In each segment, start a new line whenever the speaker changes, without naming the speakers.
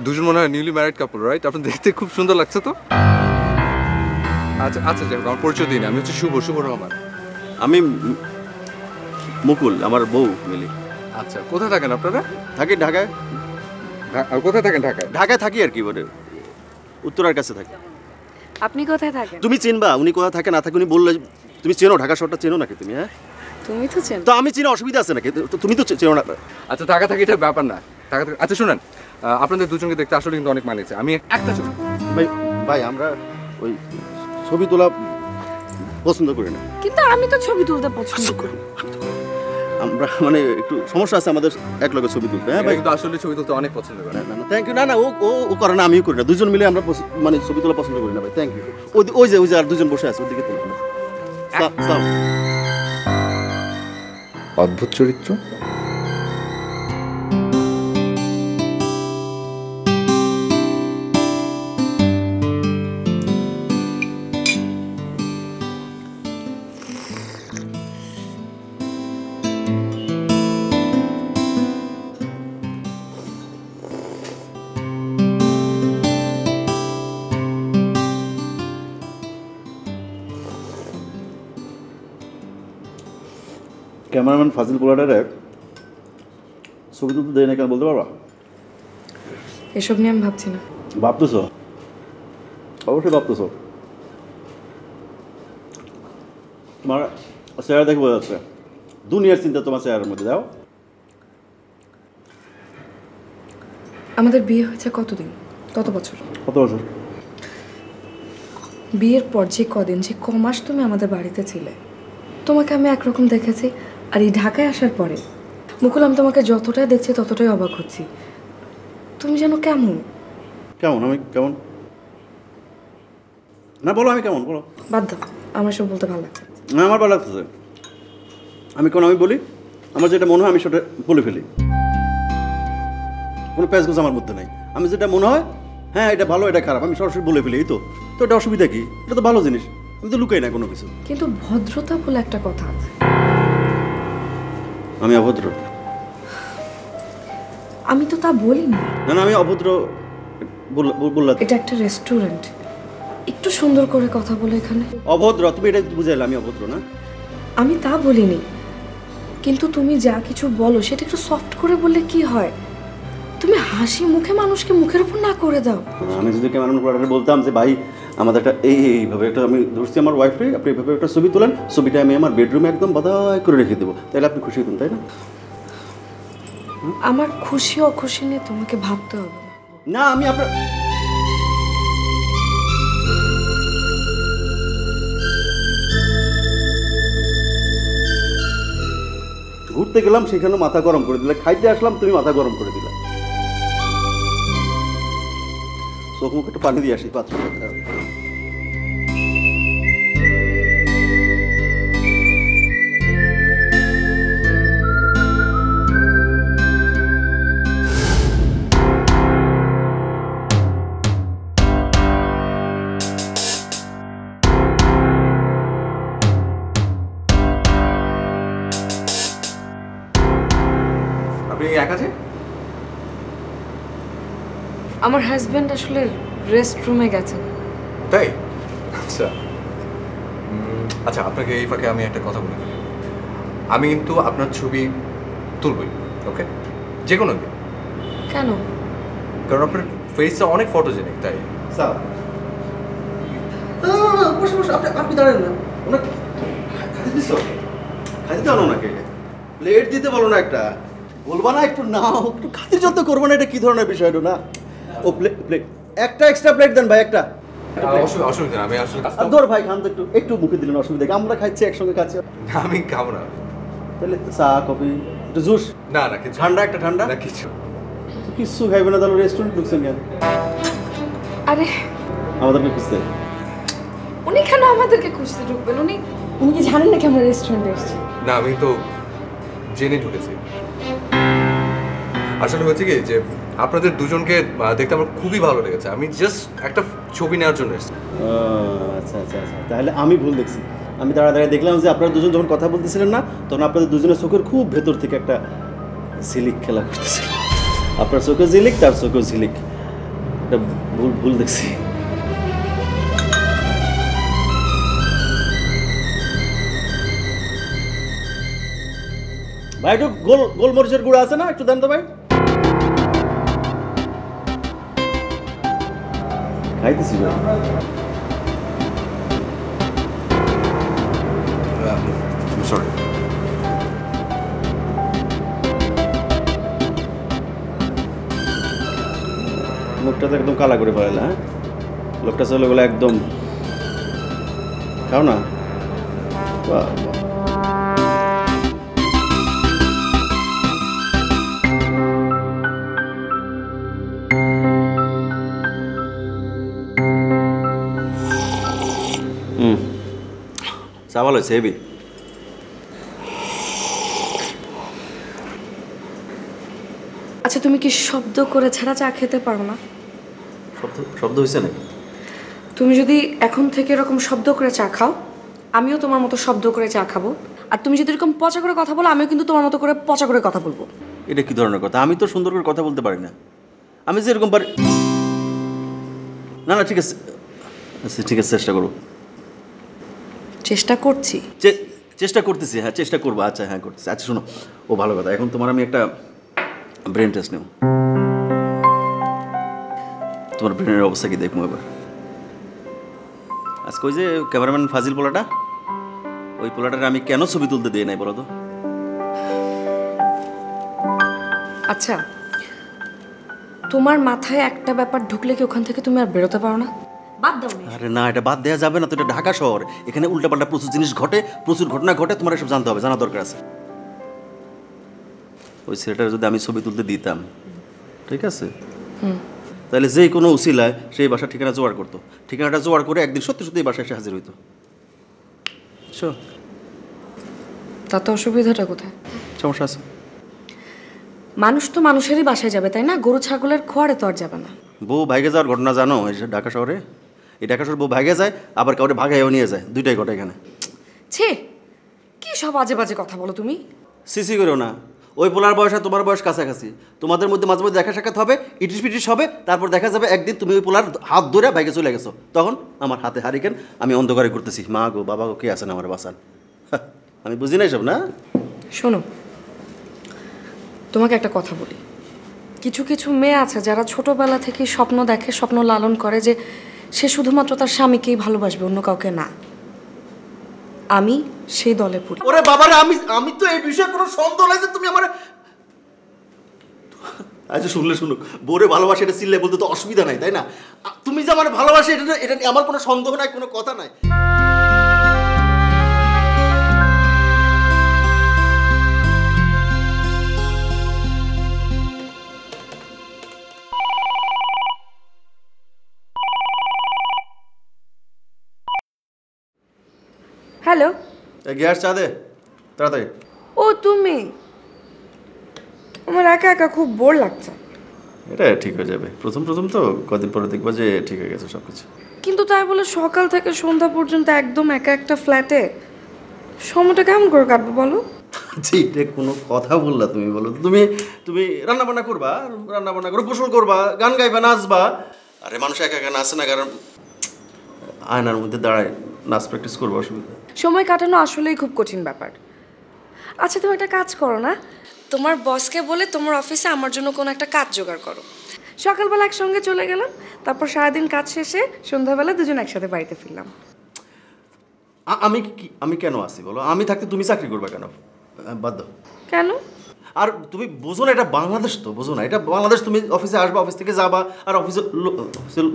দুজন মনে হয় নিউলি ম্যারিড কাপল, রাইট? আপনার দেখতে খুব সুন্দর লাগছে তো। আচ্ছা আচ্ছা, যাই হোক, আমার পরিচয় দিন। আমি হচ্ছে শুভ রহমান।
আমি মুকুল, আমার বউ মিলি।
আচ্ছা, কোথায় থাকেন আপনারা?
থাকি ঢাকায়।
কোথায় থাকেন? ঢাকায়।
ঢাকায় থাকি আর কি, বলে উত্তরার কাছে থাকি।
আপনি কোথায় থাকেন?
তুমি চিনবা উনি কোথায় থাকে না থাকে, উনি বললে তুমি চেনো ঢাকা শহরটা চেনো নাকি তুমি? হ্যাঁ,
তুমি তো চেনো।
তো আমি চিনি, অসুবিধা আছে নাকি? তুমি তো চেনো না।
আচ্ছা, ঢাকা থাকি এটা ব্যাপার না। ঢাকা থাকি। আচ্ছা শুনেন, আপনাদের দুজনকে দেখতে আসলে কিন্তু অনেক মানিয়েছে। আমি একটা ছবি
ভাই আমরা ওই ছবি তোলা পছন্দ করি না।
কিন্তু আমি তো ছবি তুলতে পছন্দ করি।
আমরা মানে একটু সমস্যা আছে আমাদের এক লগে ছবি তুলতে। হ্যাঁ ভাই,
কিন্তু আসলে ছবি তুলতে অনেক পছন্দ করে।
না না থ্যাংক ইউ। না না, ও করে না, আমিও করি না। দুজন মিলে আমরা মানে ছবি তোলা পছন্দ করি না ভাই। Thank you. ওই যে আর দুজন বসে আছে ওদিকে তুলুন।
অদ্ভুত চরিত্র।
ক্যামেরাম্যান ফাজিল পোলাটারে ছবি তুলতে দেয় না কেন বলতে পারবা?
এসব নিয়ে আমি ভাবছি না।
ভাবতেছ? অবশ্যই ভাবতেছ। তোমার চেহারা দেখে বোঝা যাচ্ছে দুনিয়ার চিন্তা তোমার চেহারার মধ্যে। দাও।
আমাদের বিয়ে হয়েছে কতদিন? কত বছর?
কত বছর?
বিয়ের পর যে কদিন, যে কমাস তুমি আমাদের বাড়িতে ছিলে, তোমাকে আমি একরকম দেখেছি। আর এই ঢাকায় আসার পরে মুকুল, আমি তোমাকে যতটাই দেখছি ততটাই অবাক হচ্ছি। তুমি যেন কেমন।
কেমন? আমি কেমন? না বলো, আমি কেমন বলো।
বাদ দাও, আমার সব বলতে ভালো লাগছে
না, আমার ভালো লাগতেছে। আমি বলি, আমার যেটা মনে হয় আমি সেটা বলে ফেলি। কোনো প্যাচগোছ আমার মধ্যে নাই। আমি যেটা মনে হয়, হ্যাঁ এটা ভালো এটা খারাপ, আমি সরাসরি বলে ফেলি। এই তো এটা অসুবিধা কি? এটা তো ভালো জিনিস, আমি তো লুকাই না কোনো কিছু।
কিন্তু ভদ্রতা বলে একটা কথা আছে।
আমি অভদ্র?
আমি তো তা বলিনি।
না না, আমি অভদ্র বললাম।
এটা একটা রেস্টুরেন্ট, একটু সুন্দর করে কথা বলে এখানে।
অভদ্র? তুমি এটা বুঝাইলে আমি অভদ্র না?
আমি তা বলিনি, কিন্তু তুমি যা কিছু বলো সেটা একটু সফট করে বললে কি হয়? তুমি হাসি মুখে মানুষকে মুখের উপর না করে দাও।
আমি যদি ক্যামেরাম্যান বলতাম যে ভাই আমাদের একটা এইভাবে একটা, আমি ধরছি আমার ওয়াইফকে, আপনি এইভাবে একটা ছবি তোলেন, ছবিটা আমি আমার বেডরুমে একদম বাধাই করে রেখে দেবো, তাহলে আপনি খুশি হতেন, তাই না?
আমার খুশি অখুশি নিয়ে তোমাকে ভাবতে হবে
না। আমি আপনার ঘুরতে গেলাম, সেখানে মাথা গরম করে দিলে, খাইতে আসলাম তুমি মাথা গরম করে দিলে। চোখ মুখে একটু পানি দিয়ে আসি পাত্র।
আপনি একা যে?
আমার হাজবেন্ড আসলে রেস্টরুমে গেছেন।
তাই? আচ্ছা আচ্ছা, আপনাকে এই ফাঁকে আমি একটা কথা বলে ফেলি। আমি কিন্তু আপনার ছবি তুলবই, ওকে? যে কোনো দিন।
কেন?
কারণ আপনার ফেসটা অনেক ফটোজেনিক, তাই।
স্যার বসে বসে আপনি দাঁড়ান না। ওনার খাইতে দিচ্ছ? খাইতে দাও না ওনাকে, প্লেট দিতে বলো না একটা। বলবা না একটু নাও, একটু খাতির যত্ন করবো না, এটা কি ধরনের বিষয় না? ও প্লেট একটা এক্সট্রা প্লেট দেন ভাই, একটা।
অসুবিধা না, আমি আসলে
ধর ভাই খান তো, একটু মুখে দিলেন, অসুবিধা কি? আমরা খাচ্ছি একসঙ্গে খাচ্ছি।
আমি খাবো না।
তাহলে চা কফি একটু জুস?
না না, কিছু
ঠান্ডা, একটা ঠান্ডা
না, কিছু
কিছু খাইবে না? তাহলে রেস্টুরেন্ট ঢুকছেন কেন?
আরে
আমাদেরকে খুঁজতে?
উনি কেন আমাদেরকে খুঁজতে ঢুকবেন? উনি কি জানেন নাকি আমরা রেস্টুরেন্টে এসেছি?
না, আমি তো জেনে ঢুকেছি। আসলে হয়েছে কি যে আপনাদের দুজনকে দেখতে আমার খুবই ভালো লেগেছে। আমি জাস্ট একটা ছবি নেওয়ার জন্য এসেছি।
আচ্ছা আচ্ছা আচ্ছা, তাহলে আমি ভুল দেখছি। আমি দাঁড়িয়ে দেখলাম যে আপনারা দুজন যখন কথা বলতেছিলেন না, তখন আপনাদের দুজনের চোখের খুব ভেতর থেকে একটা ঝিলিক খেলা করতেছিল। আপনার চোখে ঝিলিক, তার চোখে ঝিলিক। এটা ভুল ভুল দেখছি। ভাই একটু গোলমরিচের গুঁড়া আছে না, একটু দেন তো ভাই। খাইতেছি ভাই।
সরি।
মুখটা তো একদম কালা করে ফেলাইলা, হ্যাঁ? লোকটা চলে গেলো একদম। খাও না। বাহ বাহ। চা ভালো হয়েছে হেবি।
আচ্ছা তুমি কি শব্দ করে ছাড়া চা খেতে পারো না?
শব্দ হয়েছে নাকি?
তুমি যদি এখন থেকে এরকম শব্দ করে চা খাও, আমিও তোমার মতো শব্দ করে চা খাবো। আর তুমি যদি এরকম পচা করে কথা বলো, আমিও কিন্তু তোমার মতো করে পচা করে কথা বলবো।
এটা কি ধরনের কথা? আমি তো সুন্দর করে কথা বলতে পারি না। আমি যে এরকম পারি না। না ঠিক আছে, আচ্ছা ঠিক আছে, চেষ্টা করবো।
চেষ্টা করছি।
চেষ্টা করতেছি, হ্যাঁ চেষ্টা করবো। আচ্ছা হ্যাঁ করতেছি। আচ্ছা শোনো, ও ভালো কথা। এখন তোমার আমি একটা ব্রেন টেস্ট নেব। তোমার ব্রেনের অবস্থা কি দেখবো এবার। আজকে ওই যে ক্যামেরাম্যান ফাজিল পোলাটা, ওই পোলাটার আমি কেন ছবি তুলতে দিই নাই বলো তো?
আচ্ছা তোমার মাথায় একটা ব্যাপার ঢুকলে কি ওখান থেকে তুমি আর বেরোতে পারো না? বাদ দাও।
আরে না, এটা বাদ দেওয়া যাবে না তো। এটা ঢাকা শহর, এখানে উল্টাপাল্টা প্রচুর জিনিস ঘটে, প্রচুর ঘটনা ঘটে। তোমার এসব জানতে হবে, জানা দরকার আছে। ওই ছেলেটার যদি আমি ছবি তুলতে দিতাম, ঠিক আছে, তাহলে যে কোনো উসিলায় সেই বাসার ঠিকানা জোগাড় করতো। ঠিকানাটা জোগাড় করে একদিন সত্যি সত্যি এই বাসায় এসে হাজির হইতো।
তাতে অসুবিধাটা কোথায়?
সমস্যা আছে?
মানুষ তো মানুষেরই বাসায় যাবে, তাই না? গরু ছাগলের খোয়ারে তো আর যাবে না।
বউ ভাইগে যাওয়ার ঘটনা জানো? এই যে ঢাকা শহরে, এই ঢাকা শহরে বউ ভাইগে যায়, আবার কাউরে ভাগাইও নিয়ে যায়। দুইটাই ঘটে এখানে।
ছি, কি সব আজে বাজে কথা বলো তুমি।
সিসি করো না। ওই পোলার বয়স আর তোমার বয়স কাছাকাছি। তোমাদের মধ্যে মাঝে মধ্যে দেখা সাক্ষাৎ হবে, ইটিস পিটিস হবে, তারপর দেখা যাবে একদিন তুমি ওই পোলার হাত ধরে বাইকে চলে গেছো। তখন আমার হাতে হারিকেন, আমি অন্ধকারে করতেছি, মা গো বাবা গো কে আছেন আমার বাসান। আমি বুঝি না এসব না।
শোনো, তোমাকে একটা কথা বলি। কিছু কিছু মেয়ে আছে যারা ছোটবেলা থেকে স্বপ্ন দেখে, স্বপ্ন লালন করে যে সে শুধুমাত্র তার স্বামীকেই ভালোবাসবে, অন্য কাউকে না। আমি সেই দলে পড়ি।
ওরে বাবারে, আমি তো এই বিষয়ে কোনো সন্দেহ নাই যে তুমি আমার। আচ্ছা শুনলে শুনুক, বোরে ভালোবাসে এটা চিল্লে বলতে তো অসুবিধা নাই, তাই না? তুমি যে আমার ভালোবাসে এটা আমার কোনো সন্দেহ নাই, কোনো কথা নাই।
হ্যালো,
গ্যাস চা দে তাড়াতাড়ি।
ও তুমি? আমার একা একা খুব বোর লাগছে।
এটা ঠিক হয়ে যাবে, প্রথম প্রথম তো, কদিন পরে দেখবা যে ঠিক হয়ে গেছে সব কিছু।
কিন্তু তাই বলে সকাল থেকে সন্ধ্যা পর্যন্ত একদম একা একটা ফ্ল্যাটে সময়টা কেমন করে কাটবো বলো?
জি, এটা কোনো কথা বললা তুমি? বলো তুমি তুমি রান্না বান্না করবা, রান্না বান্না করে গোসল করবা, গান গাইবা, নাচবা। আরে মানুষ একা একা নাচে না, কারণ আয়নার মধ্যে দাঁড়ায় নাচ প্র্যাকটিস করবো, অসুবিধা।
সময় কাটানো আসলেই খুব কঠিন ব্যাপার। আচ্ছা তুমি একটা কাজ করো না, তোমার বসকে বলে তোমার অফিসে আমার জন্য কোনো একটা কাজ জোগাড় করো। সকালবেলা একসঙ্গে চলে গেলাম, তারপর সারাদিন কাজ শেষে সন্ধ্যাবেলা দুজন একসাথে বাড়িতে ফিরলাম।
আমি কেন আসি বলো? আমি থাকতে তুমি চাকরি করবে কেন? বাদ দাও।
কেন?
আর তুমি বোঝো না এটা বাংলাদেশ, তো বোঝো না এটা বাংলাদেশ। তুমি অফিসে আসবা, অফিস থেকে যাবা, আর অফিসের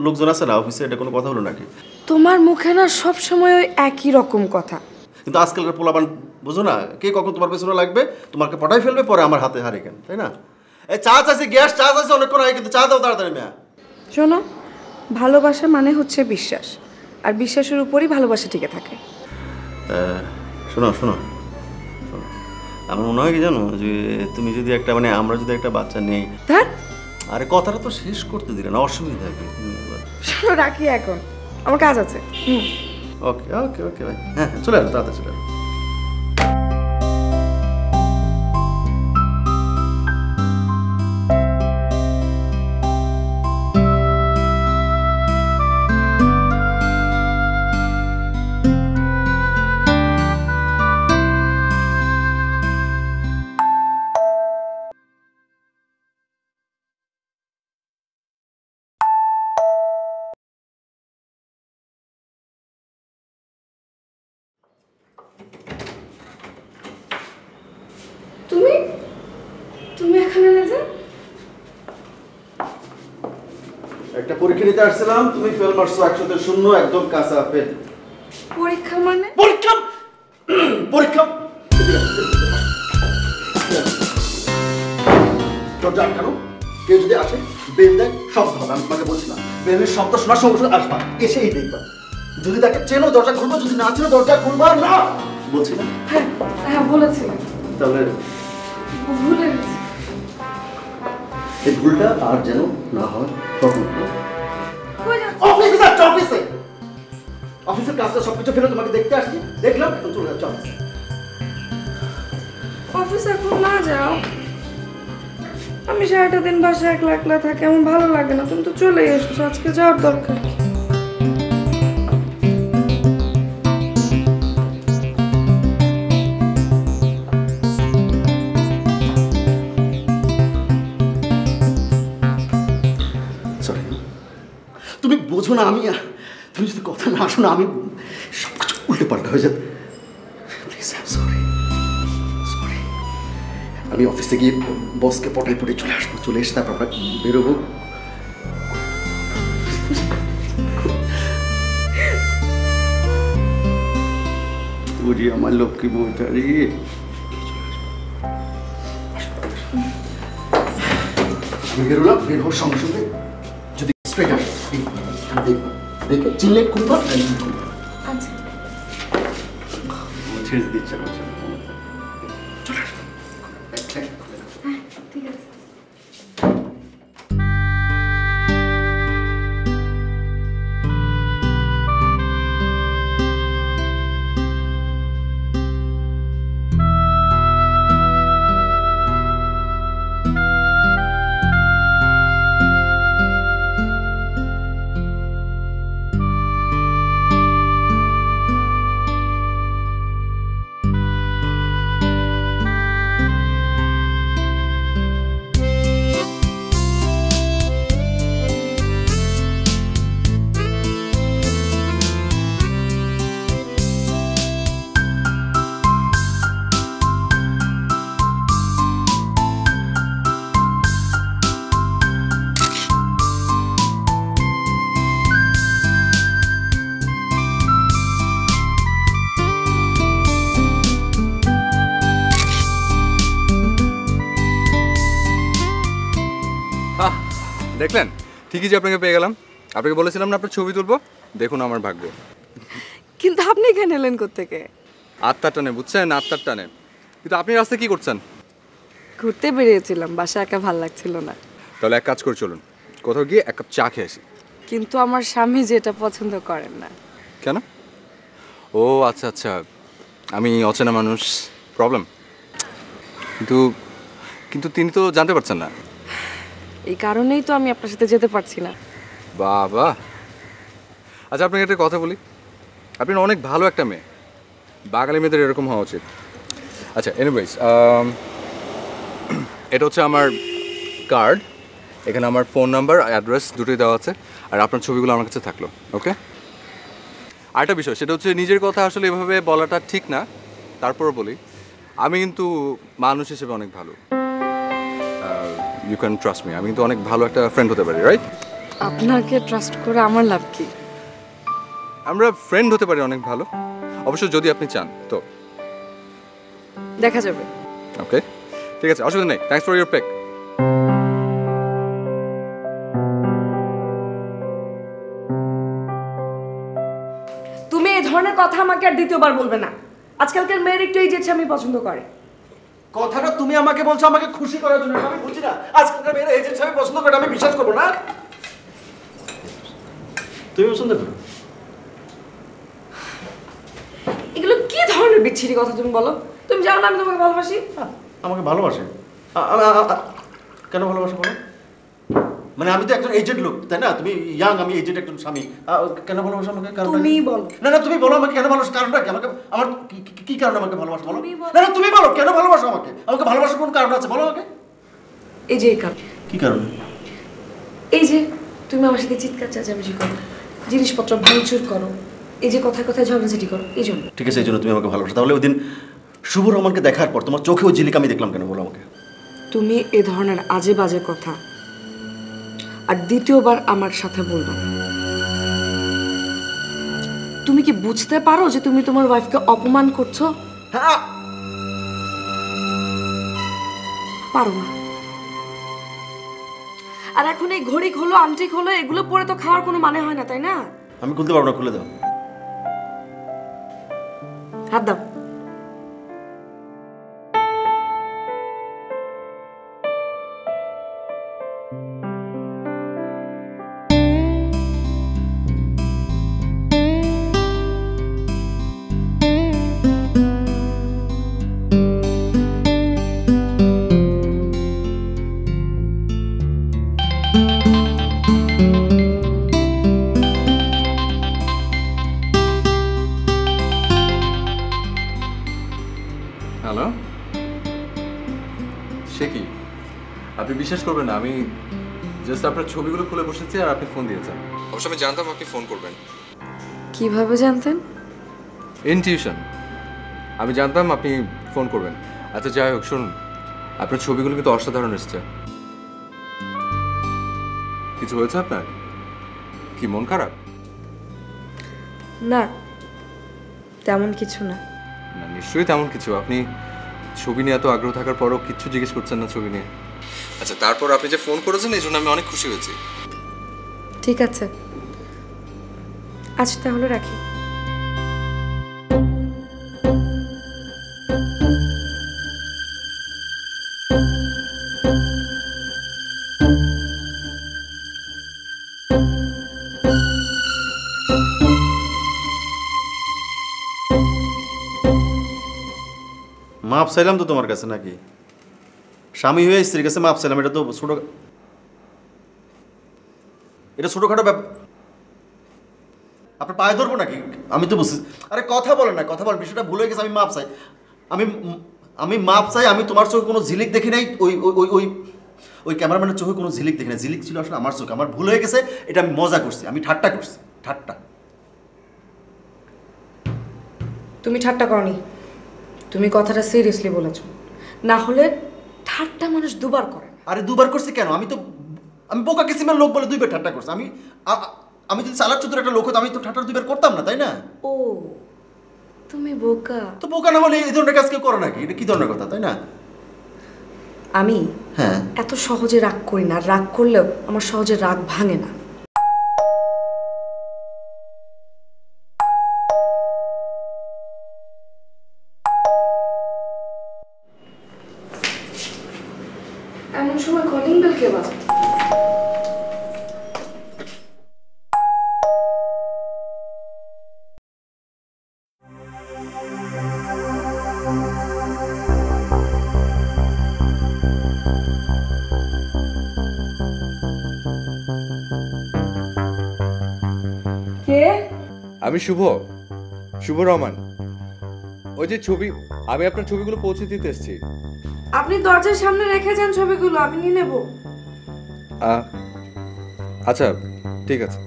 লোকজন আছে না অফিসে, এটা কোনো কথা হলো নাকি?
তোমার মুখে না সবসময় ওই একই রকম কথা।
কিন্তু আজকালকার পোলাপান বোঝো না, কে কখন তোমার পেছনে লাগবে, তোমাকে পটাই ফেলবে, পরে আমার হাতে হারে কেন, তাই না? এই চা চাইছে, গ্যাস চা চাইছে অনেকক্ষণ আগে, কিন্তু চা দাও তাড়াতাড়ি মেয়া।
শোনো, ভালোবাসা মানে হচ্ছে বিশ্বাস, আর বিশ্বাসের উপরই ভালোবাসা টিকে থাকে।
শোনো শোনো, আমার মনে হয় কি জানো, যে তুমি যদি একটা আমরা যদি একটা বাচ্চা নেই। আরে কথাটা তো শেষ করতে দিলে না, অসুবিধা কি?
শোনো রাখি এখন, আমার কাজ আছে।
ওকে ওকে ওকে ভাই, হ্যাঁ চলে আসো, তাড়াতাড়ি চলে আসো। একটা পরীক্ষা নিতে আসছিলাম, তুমি ফেল মারছো 100 একদম কাঁচা ফেল।
পরীক্ষা মানে?
পরীক্ষা পরীক্ষা দরজা আটকানো, কেউ যদি আসে বেল দেয় শব্দ হবে। আমি তোমাকে বলছিলাম বেলের শব্দ শোনার সঙ্গে সঙ্গে আসবা, এসেই দেখবা। যদি তাকে চেনো দরজা খুলবো, যদি না চেনো দরজা খুলবা না। বলছি না?
হ্যাঁ হ্যাঁ বলেছিলাম।
তাহলে
ভুলে গেছি।
এই ভুলটা আর যেন না হয় তখন।
কই যাচ্ছ?
অফিসে যাচ্ছ, অফিসে। অফিসের কাজটা সবকিছু ফেলে তোমাকে দেখতে আসছি, দেখলাম এখন চলে যাচ্ছ অফিসে।
অফিসে এখন না যাও, আমি সারাটা দিন বাসায় একলা একলা থাকি, আমার ভালো লাগে না। তুমি তো চলে এসছো, আজকে যাওয়ার দরকার কি?
সরি, তুমি বোঝো না। তুমি যদি কথা না শোনো আমি সবকিছু উল্টে পাল্টা হয়ে যেত। আমি অফিসে গিয়ে বসকে পটাই পটে চলে আসবো, চলে এসে তারপর আমরা বেরোবো। বুঝি আমার লক্ষ্মী বউটা রে। আমি বেরোলাম, বের হওয়ার সঙ্গে সঙ্গে যদি স্ট্রেট আসে দেখবো, দেখে চিনলে খুলবা।
আচ্ছা
ছেড়ে দিতে ইচ্ছা করছে না। চলে আসবো।
ঠিক আছে।
দেখলেন, ঠিকই যে আপনাকে পেয়ে গেলাম। আপনাকে বলেছিলাম না আপনার ছবি তুলবো, দেখুন আমার ভাগ্য।
কিন্তু আপনি এখানে এলেন কোত্থেকে?
আত্মার টানে, বুঝছেন, আত্মার টানে। কিন্তু আপনি রাস্তায় কি করছেন?
ঘুরতে বেরিয়েছিলাম, বাসা একা ভাল লাগছিল না।
তাহলে এক কাজ করে চলুন, কোথাও গিয়ে এক কাপ চা খেয়ে আসি।
কিন্তু আমার স্বামী যেটা পছন্দ করেন না।
কেন? ও আচ্ছা আচ্ছা, আমি অচেনা মানুষ, প্রবলেম। কিন্তু কিন্তু তিনি তো জানতে পারছেন না।
এই কারণেই তো আমি আপনার সাথে যেতে পারছি না।
বাবা, আচ্ছা আপনাকে একটা কথা বলি, আপনি না অনেক ভালো একটা মেয়ে, বাঙালি মেয়েদের এরকম হওয়া উচিত। আচ্ছা এনিওয়েজ, এটা হচ্ছে আমার কার্ড, এখানে আমার ফোন নাম্বার অ্যাড্রেস দুটোই দেওয়া আছে, আর আপনার ছবিগুলো আমার কাছে থাকলো। ওকে, আরেকটা বিষয়, সেটা হচ্ছে নিজের কথা আসলে এভাবে বলাটা ঠিক না, তারপরও বলি, আমি কিন্তু মানুষ হিসেবে অনেক ভালো। ইউ ক্যান ট্রাস্ট মি, আমি কিন্তু অনেক ভালো একটা ফ্রেন্ড হতে পারি, রাইট?
আপনাকে ট্রাস্ট করে আমার লাভ কি?
আমরা ফ্রেন্ড হতে পারি অনেক ভালো, অবশ্য যদি আপনি চান তো।
দেখা যাবে।
ওকে, ঠিক আছে, অসুবিধা নেই। থ্যাঙ্কস ফর ইউর পেক।
তুমি এই ধরনের কথা আমাকে আর দ্বিতীয়বার বলবে না। আজকালকার মেয়ের একটু এই যে আমি পছন্দ করে।
কথাটা তুমি আমাকে বলছো আমাকে খুশি করার জন্য, আমি বুঝি না। আজকালকার মেয়েরা এজেন্ট সাহেব পছন্দ করে, আমি বিশ্বাস করবো না। তুমি পছন্দ করো?
এগুলো কি ধরনের বিচ্ছিরি কথা তুমি বলো? তুমি জানো না আমি তোমাকে ভালোবাসি?
আমাকে ভালোবাসে? কেন ভালোবাসে বলো? মানে আমি তো একজন এজেন্ট লোক, তাই না? তুমি ইয়াং, আমি এজেন্ট একজন স্বামী। কেন ভালোবাসো আমাকে?
তুমিই বলো।
না না, তুমি বলো আমাকে কেন ভালোবাসো, কারণটা কি? আমাকে আমার কি কারণে আমাকে ভালোবাসো বলো? না না, তুমি বলো কেন ভালোবাসো আমাকে? আমাকে ভালোবাসার কোন কারণ আছে বলো আমাকে?
এই যে এই কারণ।
কি কারণ?
এই যে তুমি আমার সাথে চিৎকার চেঁচামেচি করো, জিনিসপত্র ভাঙচুর করো, এই যে কথায় কথায় ঝগড়াঝাটি করো, এই জন্য।
ঠিক আছে, এই জন্য তুমি আমাকে ভালোবাসো। তাহলে ওই দিন শুভ রহমানকে দেখার পর তোমার চোখেও ঝিলিক আমি দেখলাম কেন বলো আমাকে?
তুমি এ ধরনের আজে বাজে কথা আর দ্বিতীয়বার আমার সাথে বলবে না। তুমি কি বুঝতে পারো যে তুমি তোমার ওয়াইফকে অপমান করছো?
হ্যাঁ,
পারো না। আর এখন এই ঘড়ি খোলো, আংটি খোলো, এগুলো পরে তো খাওয়ার কোনো মানে হয় না, তাই না?
আমি খুলতে পারবো না, খুলে দাও।
হাত দাও।
হ্যালো, সে কি? আপনি বিশ্বাস করবেন না, আমি জাস্ট আপনার ছবিগুলো খুলে বসেছি আর আপনি ফোন দিয়েছেন। অবশ্য আমি জানতাম আপনি ফোন করবেন।
কিভাবে জানতেন?
ইনটিউশন। আমি জানতাম আপনি ফোন করবেন। আচ্ছা যাই হোক, শুনুন, আপনার ছবিগুলো কিন্তু অসাধারণ এসছে। কিছু হয়েছে আপনার? কি মন খারাপ?
না, তেমন কিছু না।
না, নিশ্চয়ই তেমন কিছু। আপনি ছবি নিয়ে এত আগ্রহ থাকার পরও কিচ্ছু জিজ্ঞেস করছেন না ছবি নিয়ে। আচ্ছা, তারপর আপনি যে ফোন করেছেন এই জন্য আমি অনেক খুশি হয়েছি।
ঠিক আছে, আজ তাহলে রাখি।
মাপ চাইলাম তো তোমার কাছে, নাকি স্বামী হয়ে স্ত্রীর কাছে মাপ চাইলাম? এটা তো ছোট, এটা ছোটখাটো ব্যাপার। আপনার পায়ে ধরবো নাকি? আমি তো বুঝছি। আরে কথা বলেন না, কথা বলেন। বিষয়টা ভুল হয়ে গেছে, আমি মাপ চাই। আমি আমি মাপ চাই। আমি তোমার চোখে কোনো ঝিলিক দেখি নাই। ওই ওই ওই ওই ক্যামেরাম্যানের চোখে কোনো ঝিলিক দেখি নাই। ঝিলিক ছিল আসলে আমার চোখে। আমার ভুল হয়ে গেছে, এটা আমি মজা করছি, আমি ঠাট্টা করছি, ঠাট্টা।
তুমি ঠাট্টা করনি, তুমি কথাটা সিরিয়াসলি বলেছো। না হলে ঠাট্টা মানুষ দুবার করে।
আরে দুবার করছি কেন? আমি বোকা কিসিমের লোক বলে দুইবার ঠাট্টা করছি। আমি যদি চালাক চতুর একটা লোক হতো আমি তো ঠাট্টা দুইবার করতাম না, তাই না?
ও, তুমি বোকা।
তো বোকা না হলে এই ধরনের কাজ কেউ করে নাকি? এটা কি ধরনের কথা, তাই না?
আমি
হ্যাঁ,
এত সহজে রাগ করি না, রাগ করলেও আমার সহজে রাগ ভাঙে না। এমন সময় কলিং বেল কে বাজে? কে?
আমি শুভ, শুভ রহমান। ওই যে ছবি, আমি আপনার ছবিগুলো পৌঁছে দিতে এসেছি।
আপনি দরজার সামনে রেখে যান ছবিগুলো, আমি নিয়ে নেব।
আচ্ছা, ঠিক আছে।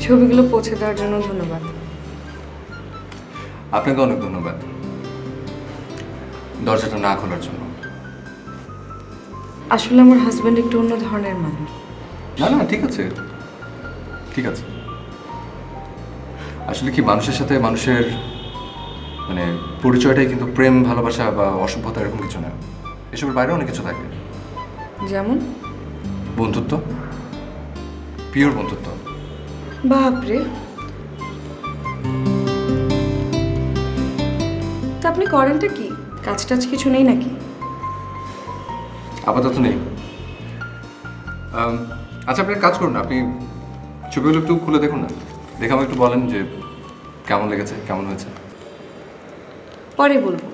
ছবিগুলো পৌঁছে দেওয়ার জন্য ধন্যবাদ।
আপনাকে অনেক ধন্যবাদ দরজাটা না খোলার জন্য।
আসলে আমার হাজবেন্ড একটু অন্য ধরনের মানুষ।
না না, ঠিক আছে, ঠিক আছে। আসলে কি, মানুষের সাথে মানুষের মানে পরিচয়টাই কিন্তু প্রেম, ভালোবাসা বা অসভ্যতা এরকম কিছু না। এসবের বাইরে অনেক কিছু থাকে।
যেমন
বন্ধুত্ব, পিওর বন্ধুত্ব।
বাপরে, আপনি করেনটা কি? কাজ টাজ কিছু নেই নাকি?
আপাতত নেই। আচ্ছা, আপনি এক কাজ করুন, আপনি ছবিগুলো একটু খুলে দেখুন না, দেখে আমাকে একটু বলেন যে কেমন লেগেছে, কেমন হয়েছে।
পরে বলবো।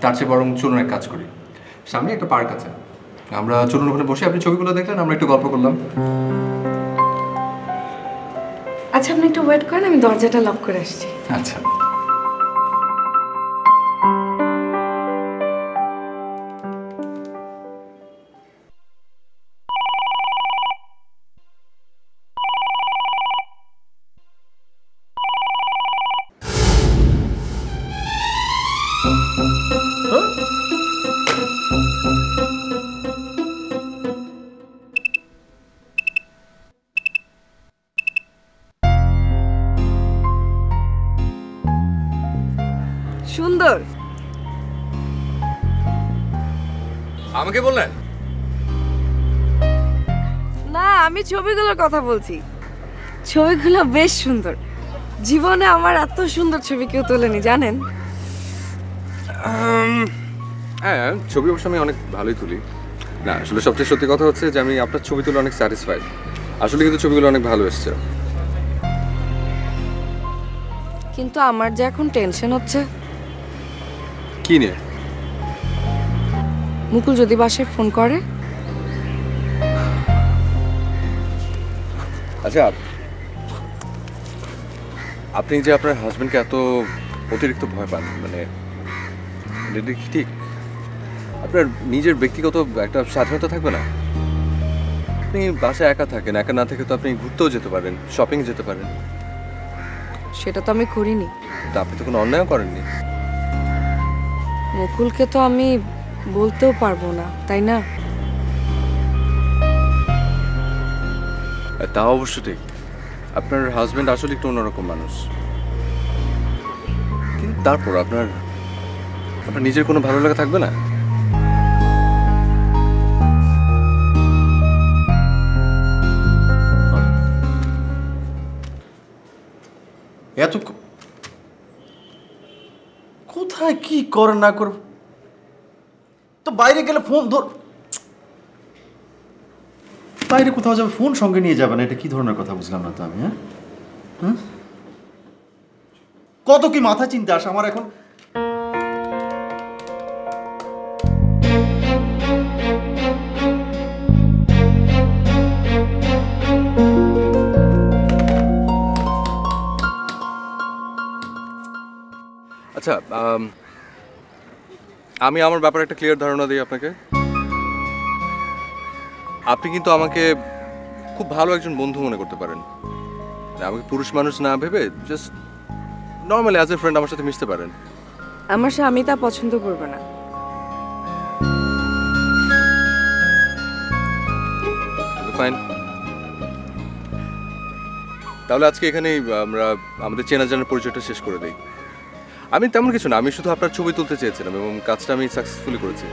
তার চেয়ে বরং চলুন এক কাজ করি, সামনে একটা পার্ক আছে, আমরা চলুন ওখানে বসে, আপনি ছবিগুলো দেখলেন, আমরা একটু গল্প করলাম।
আচ্ছা, আপনি একটু ওয়েট করেন, আমি দরজাটা লক করে আসছি।
আচ্ছা।
সুন্দর।
আমাকে বললেন?
না, আমি ছবিগুলোর কথা বলছি। ছবিগুলো বেশ সুন্দর। জীবনে আমার এত সুন্দর ছবি কেউ তোলেনি, জানেন?
হ্যাঁ, ছবি অবশ্য আমি অনেক ভালোই তুলি। না, আসলে সবচেয়ে সত্যি কথা হচ্ছে যে আমি আপনার ছবি তুলে অনেক স্যাটিসফাইড। আসলে কিন্তু ছবিগুলো অনেক ভালো এসেছে।
কিন্তু আমার যে এখন টেনশন হচ্ছে।
কি নিয়ে?
মুকুল যদি বাসায় ফোন করে?
আচ্ছা, আপনি যে আপনার হাজবেন্ডকে এত অতিরিক্ত ভয় পান, মানে এটা কি ঠিক? আপনার নিজের ব্যক্তিগত একটা স্বাধীনতা থাকবে না? আপনি বাসায় একা থাকেন, একা না থেকে তো আপনি ঘুরতেও যেতে পারেন, শপিং যেতে পারেন।
সেটা তো আমি করিনি।
তা আপনি তো কোনো অন্যায় করেননি।
মুকুলকে তো আমি বলতেও পারবো না, তাই না?
তা অবশ্য ঠিক, আপনার হাজবেন্ড আসলে একটু অন্যরকম মানুষ, কিন্তু তারপর আপনার আপনার নিজের কোনো ভালো লাগা থাকবে না?
এত কোথায় কি করে না কর, তো বাইরে গেলে ফোন ধর, বাইরে কোথাও যাবে ফোন সঙ্গে নিয়ে যাবে না, এটা কি ধরনের কথা বুঝলাম না তো আমি। হ্যাঁ, কত কি মাথা চিন্তা আসে আমার এখন।
আচ্ছা, আমি আমার ব্যাপারে একটা ক্লিয়ার ধারণা দিই আপনাকে। আপনি কিন্তু আমাকে খুব ভালো একজন বন্ধু মনে করতে পারেন। আমাকে পুরুষ মানুষ না ভেবে just normally as a friend আমার সাথে মিশতে পারেন।
আমার স্বামী তা পছন্দ করবে না।
ফাইন, তাহলে আজকে এখানেই আমরা আমাদের চেনা জানার পরিচয়টা শেষ করে দিই। আমি তেমন কিছু না, আমি শুধু আপনার ছবি তুলতে চেয়েছিলাম এবং কাজটা আমি সাকসেসফুলি করেছি।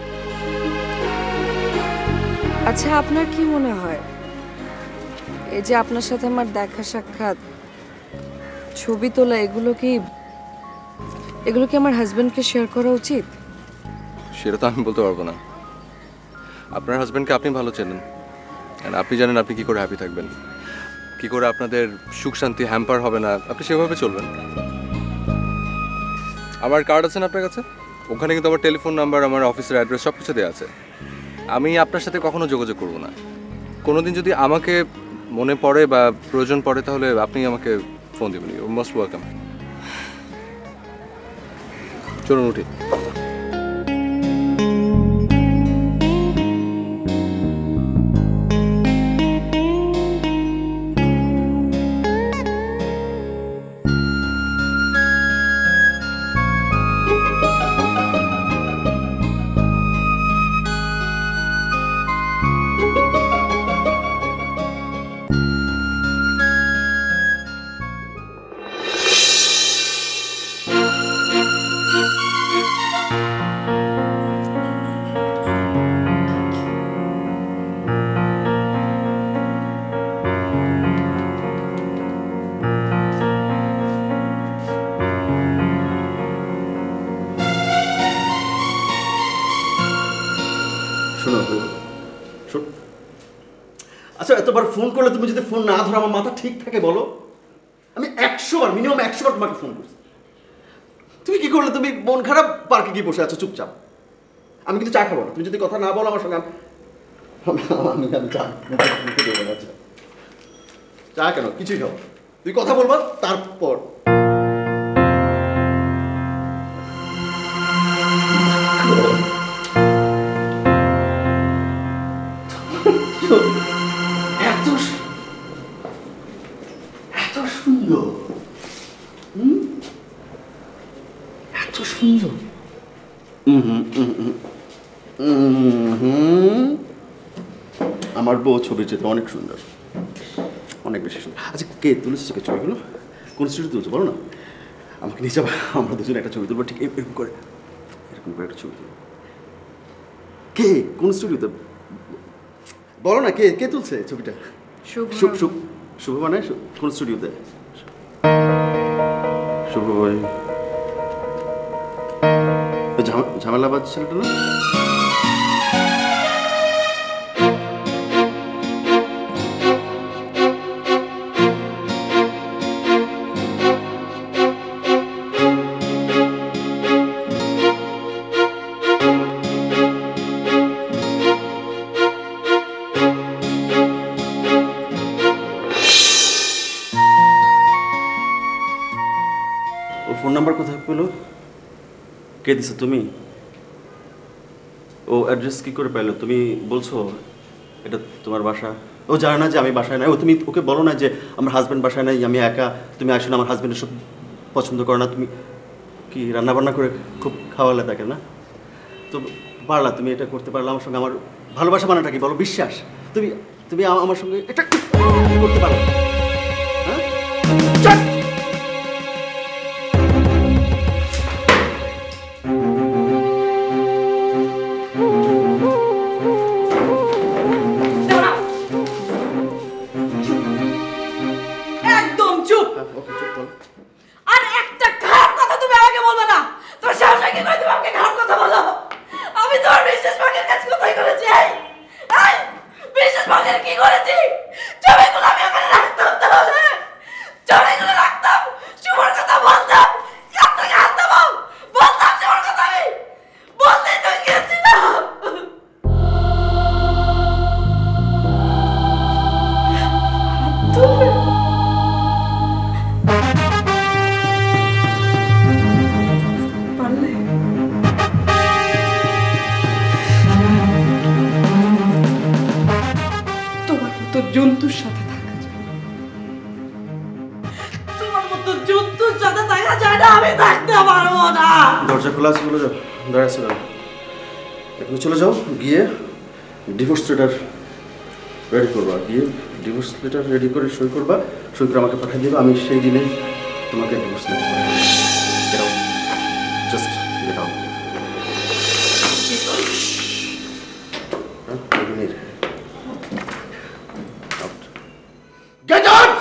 আচ্ছা, আপনার কি মনে হয় এই যে আপনার সাথে আমার দেখা সাক্ষাৎ, ছবি তোলা, এগুলো কি আমার হাজবেন্ডকে শেয়ার করা উচিত?
সেটা তো আমি বলতে পারবো না। আপনার হাজবেন্ডকে আপনি ভালো চেনেন, আর আপনি জানেন আপনি কি করে হ্যাপি থাকবেন, কি করে আপনাদের সুখ শান্তি হ্যাম্পার হবে না, আপনি সেভাবে চলবেন। আমার কার্ড আছে না আপনার কাছে? ওখানে কিন্তু আমার টেলিফোন নাম্বার, আমার অফিসের অ্যাড্রেস সব কিছু দেওয়া আছে। আমি আপনার সাথে কখনো যোগাযোগ করব না। কোনোদিন যদি আমাকে মনে পড়ে বা প্রয়োজন পড়ে তাহলে আপনি আমাকে ফোন দেবেন। You most welcome. চলুন উঠি।
এতবার ফোন করলে তুমি যদি ফোন না ধরো আমার মাথা ঠিক থাকে বলো? আমি 100 বার, মিনিমাম 100 বার তোমাকে ফোন করছি। তুমি কি করলে? তুমি মন খারাপ পার্কে গিয়ে বসে আছো চুপচাপ। আমি কিন্তু চা খাবো না, তুমি যদি কথা না বলো আমার সঙ্গে। আমি চা মুখে দেবো না। চা কেন, কিছুই খাবো। তুই কথা বলবা তারপর। এত এত সুন্দর, এত সুন্দর। আমার বউ ছবির চেয়ে অনেক সুন্দর, অনেক বেশি সুন্দর। আচ্ছা কে তুলেছে ছবিগুলো? কোন স্টুডিও তুলছো বলো না? আমাকে নিয়ে যাবো, আমরা দুজনে একটা ছবি তুলবো। ঠিক এরকম করে একটা ছবি তুলবো। কে কোন স্টুডিওতে বলো না? কে কে তুলছে ছবিটা? শুভ মানে কোন স্টুডিওতে? শুভ ভাই ঝামেলাবাদ ছেলেটা না? ফোন নাম্বার কোথায় পেলো? কে দিছো তুমি? ও অ্যাড্রেস কি করে পেলো? তুমি বলছো এটা তোমার বাসা? ও জানে না যে আমি বাসায় নাই? ও তুমি ওকে বলো না যে আমার হাজব্যান্ড বাসায় নাই, আমি একা, তুমি আসো না, আমার হাজব্যান্ডের সব পছন্দ করো না, তুমি কি রান্নাবান্না করে খুব খাওয়ালে তাকে না? তো পারলা, তুমি এটা করতে পারলে আমার সঙ্গে? আমার ভালোবাসা মানেটা কি বলো? বিশ্বাস। তুমি তুমি আমার সঙ্গে এটা করতে পারো? হ্যাঁ
জন্তুর সাথে থাকা যায়, তোমার মতো জন্তুর সাথে থাকা যায় না। আমি থাকতে পারবো না।
দরজা খোলা আছে, চলে যাও। দাঁড়াচ্ছে না, এখন চলে যাও। গিয়ে ডিভোর্স লেটার রেডি করবা। গিয়ে ডিভোর্স লেটার রেডি করে সই করবা। সই করে আমাকে পাঠিয়ে দেবে। আমি সেই দিনে তোমাকে ডিভোর্স লেটার পাঠাবো। Get out, just get out. Get out!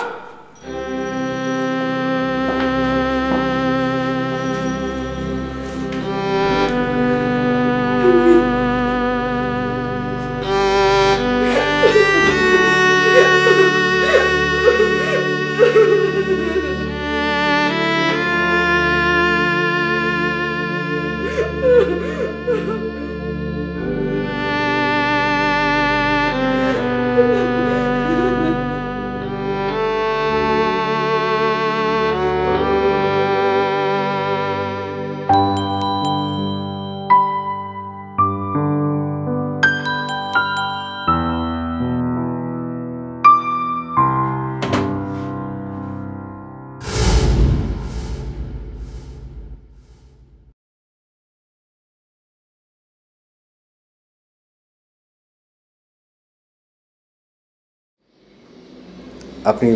আপনি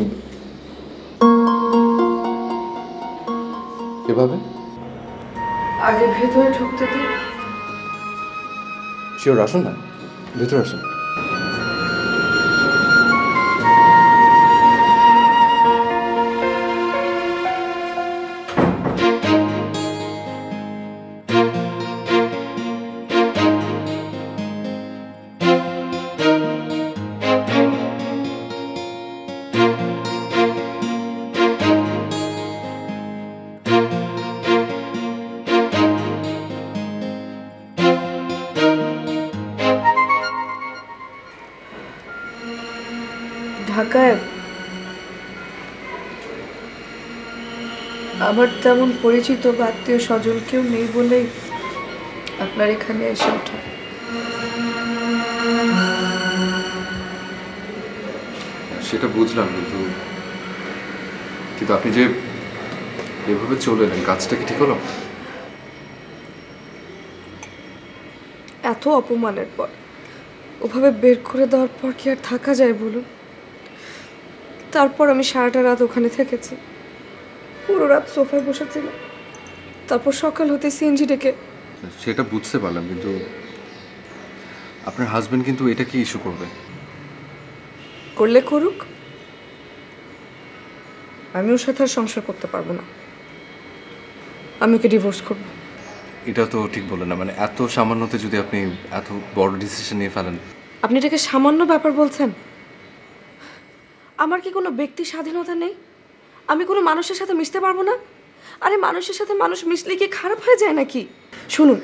এভাবে
আগে ভেতরে ঢুকতে দিন।
শিওর, আসুন না, ভেতরে আসুন।
এলাকায় আমার তেমন পরিচিত বা আত্মীয় স্বজন কেউ নেই বলেই আপনার এখানে এসে ওঠা।
সেটা বুঝলাম, কিন্তু কিন্তু আপনি যে এভাবে চলে এলেন, কাজটা কি ঠিক হলো?
এত অপমানের পর ওভাবে বের করে দেওয়ার পর কি আর থাকা যায় বলুন? তারপর আমি সারাটা রাত ওখানে থেকেছি, পুরো রাত সোফায় বসেছিলাম। তারপর সকাল হতে সিএনজি ডেকে।
সেটা বুঝতে পারলাম, কিন্তু আপনার হাজবেন্ড কিন্তু এটা কি ইস্যু করবে?
করলে করুক, আমি ওর সাথে আর সংসার করতে পারবো না। আমি ওকে ডিভোর্স করবো।
এটা তো ঠিক বললেন না, মানে এত সামান্যতে যদি আপনি এত বড় ডিসিশন নিয়ে ফেলেন।
আপনি এটাকে সামান্য ব্যাপার বলছেন? আমার কি কোনো ব্যক্তি স্বাধীনতা নেই? আমি কোনো মানুষের সাথে মিশতে পারবো না? আরে মানুষের সাথে মানুষ মিশলে কি খারাপ হয়ে যায় নাকি? শুনুন,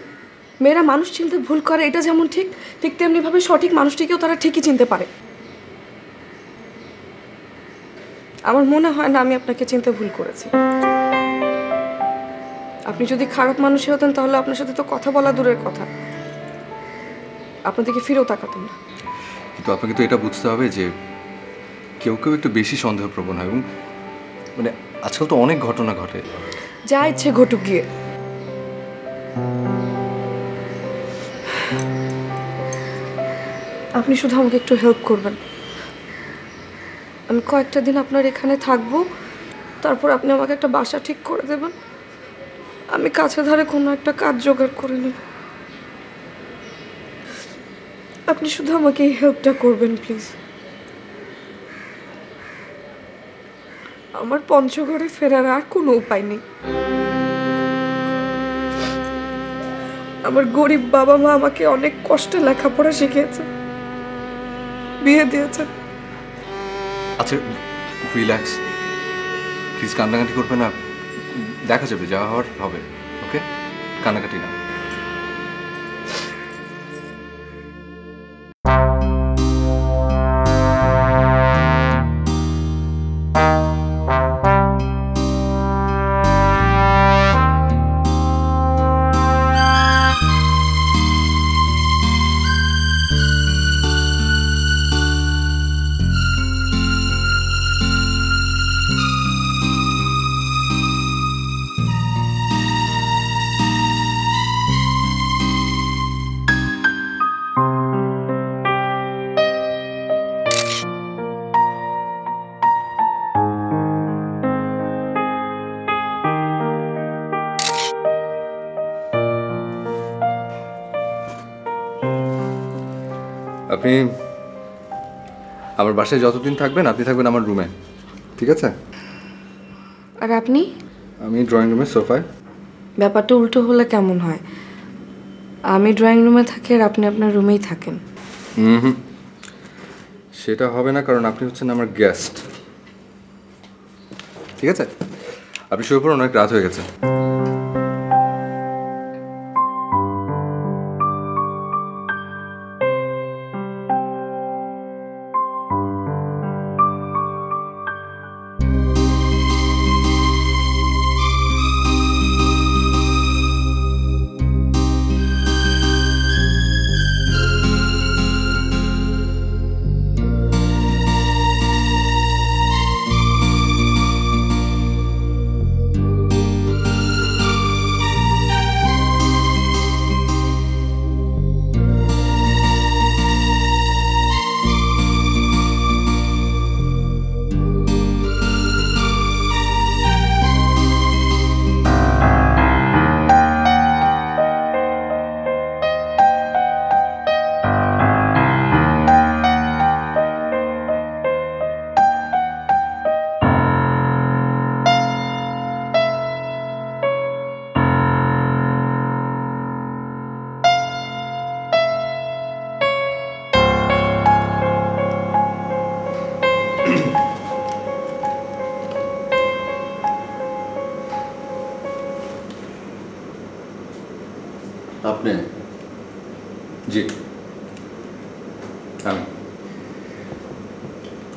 মেয়েরা মানুষ চিনতে ভুল করে, এটা যেমন ঠিক, ঠিক তেমনিভাবে সঠিক মানুষটিকেও তারা ঠিকই চিনতে পারে। আমার মনে হয় না আমি আপনাকে চিনতে ভুল করেছি। আপনি যদি খারাপ মানুষই হতেন তাহলে আপনার সাথে তো কথা বলা দূরের কথা, আপনাদেরকে ফিরেও তাকাতাম না।
কিন্তু আপনাকে তো এটা বুঝতে হবে যে কেউ কেউ একটু বেশি সন্দেহপ্রবণ হয়, এবং মানে আজকাল তো অনেক ঘটনা ঘটে।
যা ইচ্ছে ঘটুক গিয়ে, আপনি শুধু আমাকে একটু হেল্প করবেন। আমি কয়েকটা দিন আপনার এখানে থাকবো, তারপর আপনি আমাকে একটা বাসা ঠিক করে দেবেন। আমি কাছে ধারে কোনো একটা কাজ জোগাড় করে নেব। আপনি শুধু আমাকে এই হেল্পটা করবেন প্লিজ। আমার পঞ্চগড়ে ফেরার আর কোনো উপায় নেই। আমার গরিব বাবা মা আমাকে অনেক কষ্টে লেখাপড়া শিখিয়েছে, বিয়ে দিয়েছে।
আচ্ছা, রিল্যাক্স প্লিজ, কান্নাকাটি করবে না। দেখা যাবে, যা হওয়ার হবে। ওকে, কান্নাকাটি না। আপনি আমার বাসায় যতদিন থাকবেন, আপনি থাকবেন আমার রুমে, ঠিক আছে?
আর আপনি?
আমি ড্রয়িং রুমের সোফায়।
ব্যাপারটা উল্টো হলে কেমন হয়? আমি ড্রয়িং রুমে থাকি আর আপনি আপনার রুমেই থাকেন।
হুম, সেটা হবে না, কারণ আপনি হচ্ছেন আমার গেস্ট। ঠিক আছে, আপনি শুয়ে পড়ুন, অনেক রাত হয়ে গেছে।
আপনি?
জি, আমি।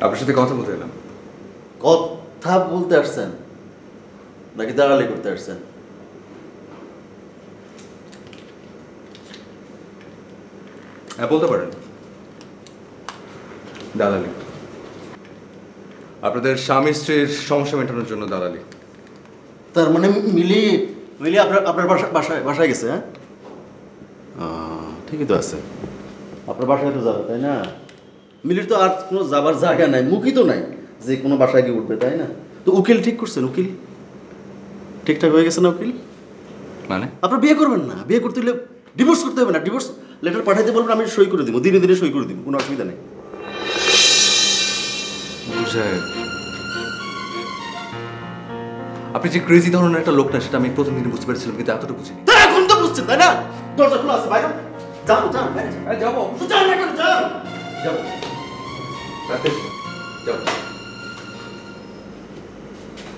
আপনার সাথে কথা বলতে এলাম।
কথা বলতে আসছেন নাকি দাঁড়ালি করতে আসছেন?
হ্যাঁ, বলতে পারেন। দালালি, আপনাদের স্বামী স্ত্রীর সমস্যা মেটানোর জন্য দালালি।
তার মানে মিলি মিলি আপনার আপনার বাসায় বাসায় গেছে? হ্যাঁ, ঠিকই তো আছে, আপনার বাসায় তো যাবে তাই না? মিলির তো আর কোনো যাবার জায়গা নাই, মুখই তো নাই যে কোনো বাসায় গিয়ে উঠবে, তাই না? তো উকিল ঠিক করছেন, উকিল ঠিকঠাক হয়ে গেছে না উকিল?
মানে
আপনার বিয়ে করবেন না, বিয়ে করতে হলে ডিভোর্স করতে হবে না, ডিভোর্স লেটার পাঠাইতে বলবেন, আমি সই করে দিব, দিনে দিনে সই করে দিব, কোনো অসুবিধা নেই।
আপনি যে ক্রেজি ধরনের একটা লোক না, সেটা আমি প্রথম দিনে বুঝতে পেরেছিলাম, কিন্তু এতটুকু বুঝিনি।
তা এখন তো বুঝছেন তাই না? দরজা খোলা আছে, বাইরে যান যান বাইরে
যাবো,
তো যান না কেন, যান।
যাবো, যাবো।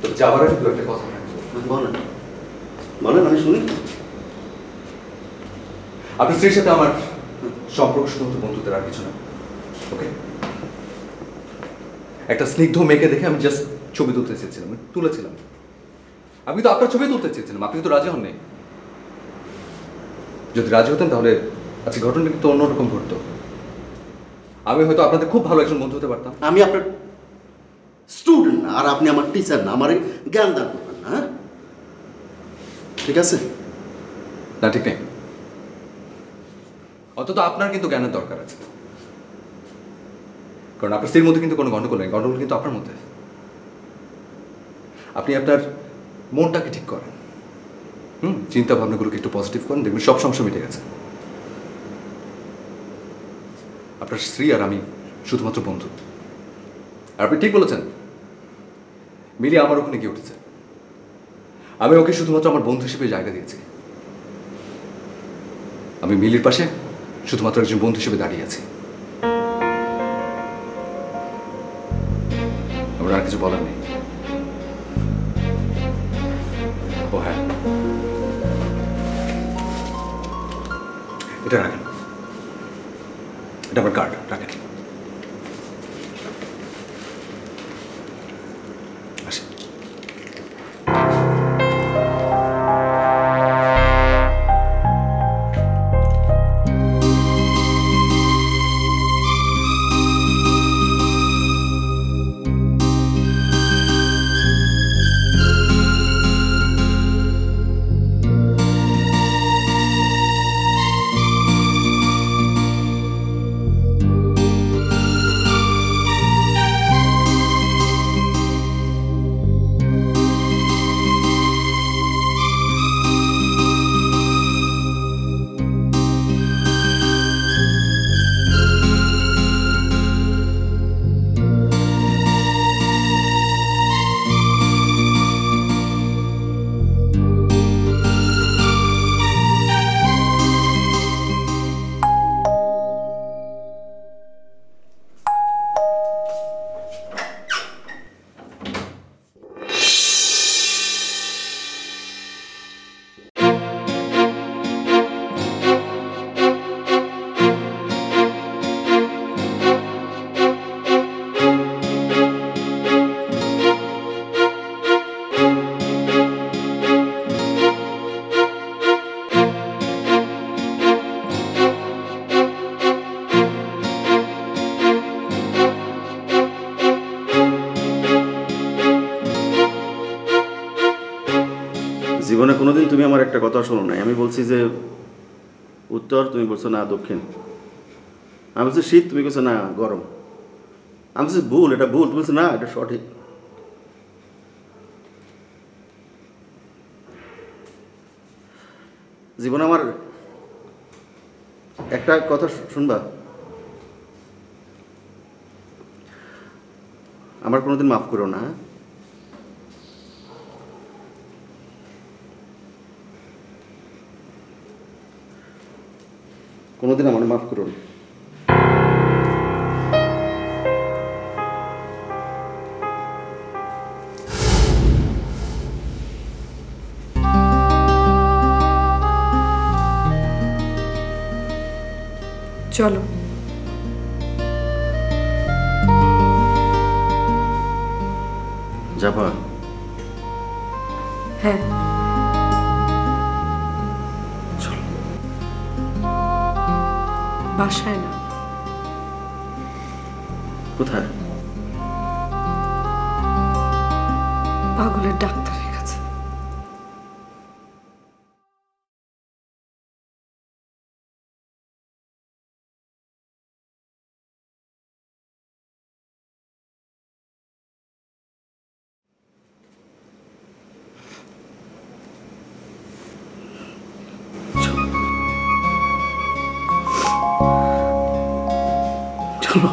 তো যাওয়ার আগে দু একটা কথা থাকবে।
বলেন বলেন, আমি শুনি।
আপনার স্ত্রীর সাথে আমার সম্পর্ক শুধুমাত্র বন্ধুত্বের, আর কিছু না। ওকে, একটা স্নিগ্ধ মেয়েকে দেখে আমি জাস্ট ছবি তুলতে চেয়েছিলাম, তুলেছিলাম। আমি তো আপনার ছবি তুলতে চেয়েছিলাম, আপনি তো রাজি হননি। যদি রাজি হতেন তাহলে আজকে ঘটনা কিন্তু অন্যরকম ঘটতো। আমি হয়তো আপনাদের খুব ভালো একজন বন্ধু হতে পারতাম।
আমি আপনার স্টুডেন্ট না, আর আপনি আমার টিচার না, আমার জ্ঞান দান করবেন না, হ্যাঁ? ঠিক আছে?
না, ঠিক নেই। অন্তত আপনার কিন্তু জ্ঞানের দরকার আছে, কারণ আপনার স্ত্রীর মধ্যে কিন্তু কোনো গন্ডগোল নেই, গন্ডগোল কিন্তু আপনার মধ্যে। আপনি আপনার মনটাকে ঠিক করেন, চিন্তা ভাবনাগুলোকে একটু পজিটিভ করেন, দেখবেন সব সমস্যা মিটে গেছে। আপনার স্ত্রী আর আমি শুধুমাত্র বন্ধু। আর আপনি ঠিক বলেছেন, মিলি আমার ওখানে গিয়ে উঠেছে। আমি ওকে শুধুমাত্র আমার বন্ধু হিসেবে জায়গা দিয়েছি। আমি মিলির পাশে শুধুমাত্র একজন বন্ধু হিসেবে দাঁড়িয়ে আছি। আমার আর কিছু বলার নেই। ও হ্যাঁ, এটা রাখেন, এটা আমার কার্ড, রাখেন। আসি।
জীবনে কোনোদিন তুমি আমার একটা কথা শোনো নাই। আমি বলছি যে উত্তর, তুমি বলছো না দক্ষিণ। আমি বলছি শীত, তুমি বলছো না গরম। আমি বলছি ভুল, এটা ভুল, তুমি বলছো না এটা সঠিক। জীবনে আমার একটা কথা শুনবা, আমার কোনোদিন মাফ করো না, হ্যাঁ? কোনোদিন আমার মাফ করো না।
চলো।
যাবা?
হ্যাঁ, বাসায় না,
কোথায়?
পাগলের ডাক্তারের কাছে।
চলো।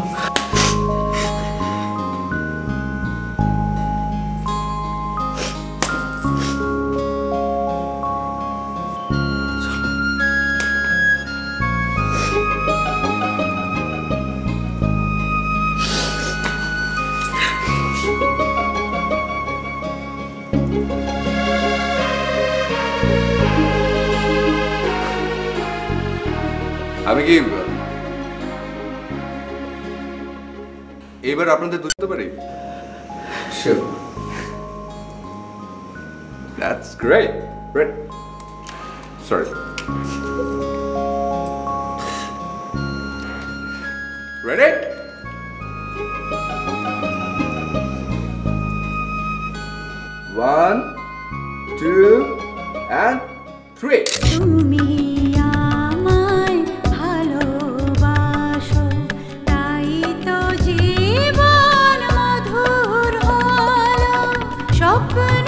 আমি কি এবার আপনাদের বুঝতে পারি? Sure. That's great. Great. Sorry. Ready? One, two, and three.
তুমি আমায় ভালোবাসো, তাই তো জীবন মধুর হলো, স্বপ্ন